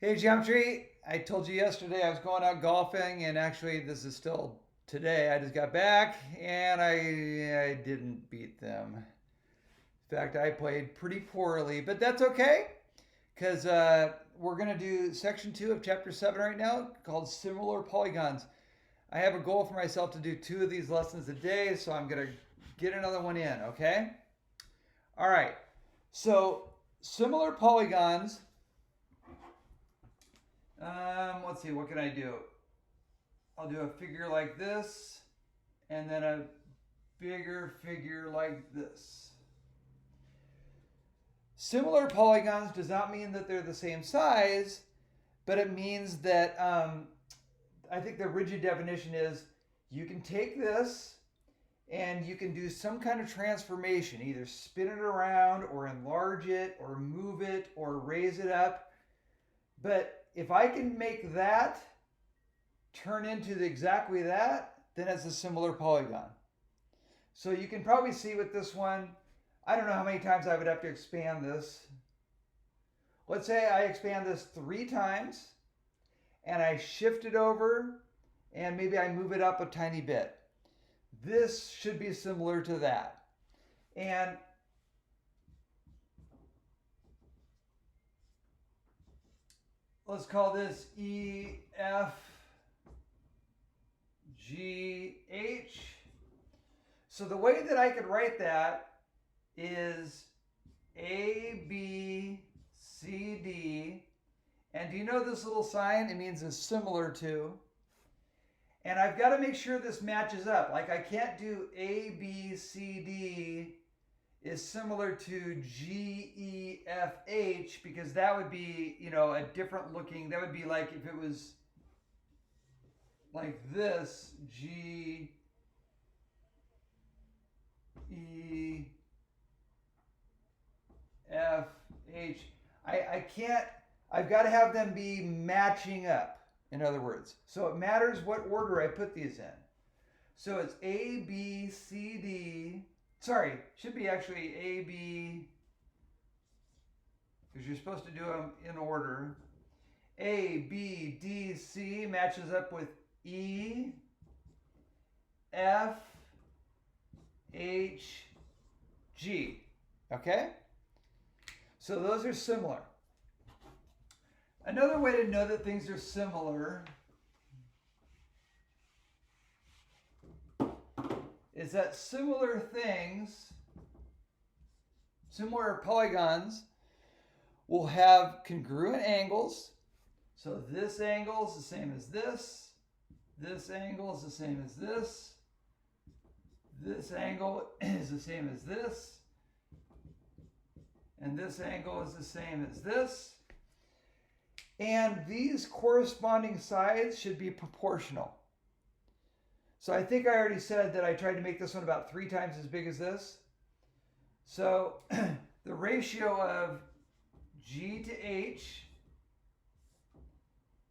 Hey, Geometry. I told you yesterday I was going out golfing, and actually, this is still today. I just got back, and I didn't beat them. In fact, I played pretty poorly, but that's okay because we're going to do section 2 of chapter 7 right now called Similar Polygons. I have a goal for myself to do 2 of these lessons a day, so I'm going to get another one in, okay? All right. So, similar polygons. Let's see, what can I do? I'll do a figure like this, and then a bigger figure like this. Similar polygons does not mean that they're the same size, but it means that I think the rigid definition is you can take this and you can do some kind of transformation, either spin it around or enlarge it or move it or raise it up. But if I can make that turn into exactly that, then it's a similar polygon. So you can probably see with this one, I don't know how many times I would have to expand this. Let's say I expand this 3 times and I shift it over and maybe I move it up a tiny bit. This should be similar to that. And let's call this E, F, G, H. So the way that I could write that is A, B, C, D. And do you know this little sign? It means is similar to. And I've got to make sure this matches up. Like I can't do A, B, C, D is similar to G, E, F, H because that would be, a different looking, that would be like if it was like this, G, E, F, H. I can't, I've got to have them be matching up, in other words. So it matters what order I put these in. So it's A, B, C, D. Sorry, should be actually A, B, because you're supposed to do them in order. A, B, D, C matches up with E, F, H, G. Okay? So those are similar. Another way to know that things are similar is that similar things, similar polygons, will have congruent angles. So this angle is the same as this. This angle is the same as this. This angle is the same as this. And this angle is the same as this. And these corresponding sides should be proportional. So I think I already said that I tried to make this one about 3 times as big as this. So the ratio of G to H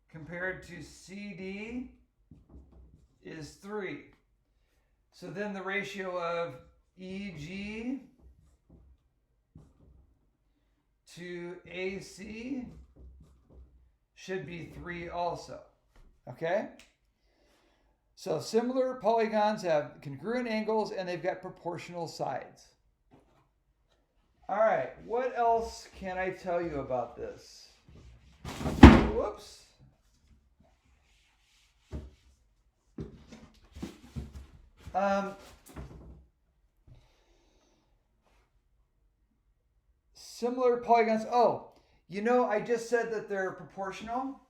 compared to CD is 3. So then the ratio of EG to AC should be 3 also. Okay? So similar polygons have congruent angles and they've got proportional sides. All right, what else can I tell you about this? Whoops. Similar polygons. Oh, I just said that they're proportional.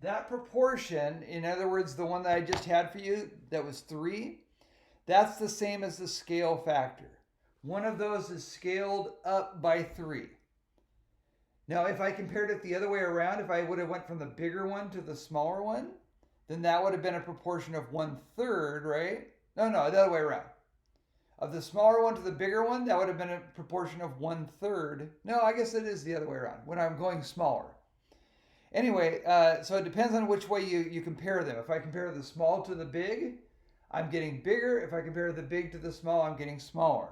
That proportion, in other words, the one that I just had for you, that was 3, that's the same as the scale factor. One of those is scaled up by 3. Now, if I compared it the other way around, if I would have went from the bigger one to the smaller one, then that would have been a proportion of 1/3, right? No, the other way around. Of the smaller one to the bigger one, that would have been a proportion of 1/3. No, I guess it is the other way around, when I'm going smaller. Anyway, so it depends on which way you compare them. If I compare the small to the big, I'm getting bigger. If I compare the big to the small, I'm getting smaller.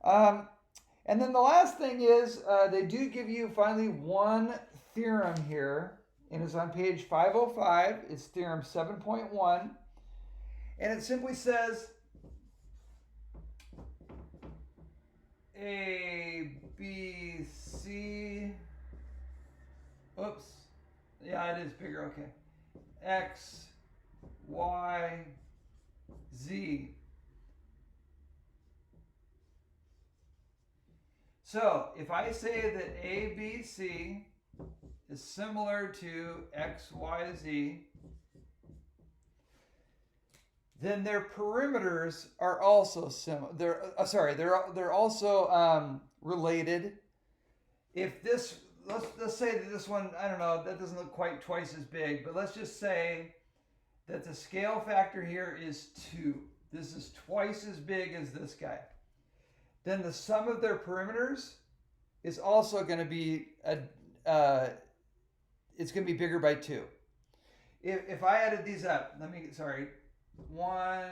And then the last thing is they do give you finally one theorem here, and it's on page 505. It's theorem 7.1. And it simply says A, B, C. Oops. Yeah, it is bigger. Okay. X, Y, Z. So if I say that A, B, C is similar to X, Y, Z, then their perimeters are also similar. They're also related. If this, let's say that this one, I don't know, that doesn't look quite twice as big, but let's just say that the scale factor here is 2. This is twice as big as this guy. Then the sum of their perimeters is also going to be it's going to be bigger by 2. If I added these up, 1,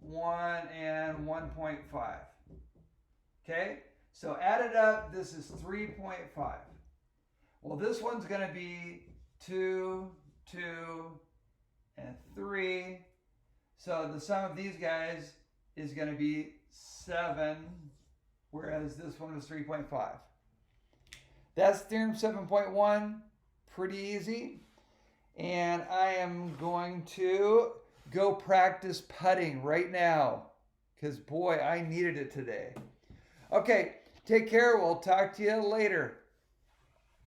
1, and 1.5. Okay, so added up, this is 3.5. Well, this one's going to be 2, 2, and 3. So the sum of these guys is going to be 7, whereas this one was 3.5. That's theorem 7.1. Pretty easy. And I am going to go practice putting right now, because boy, I needed it today. Okay, take care. We'll talk to you later.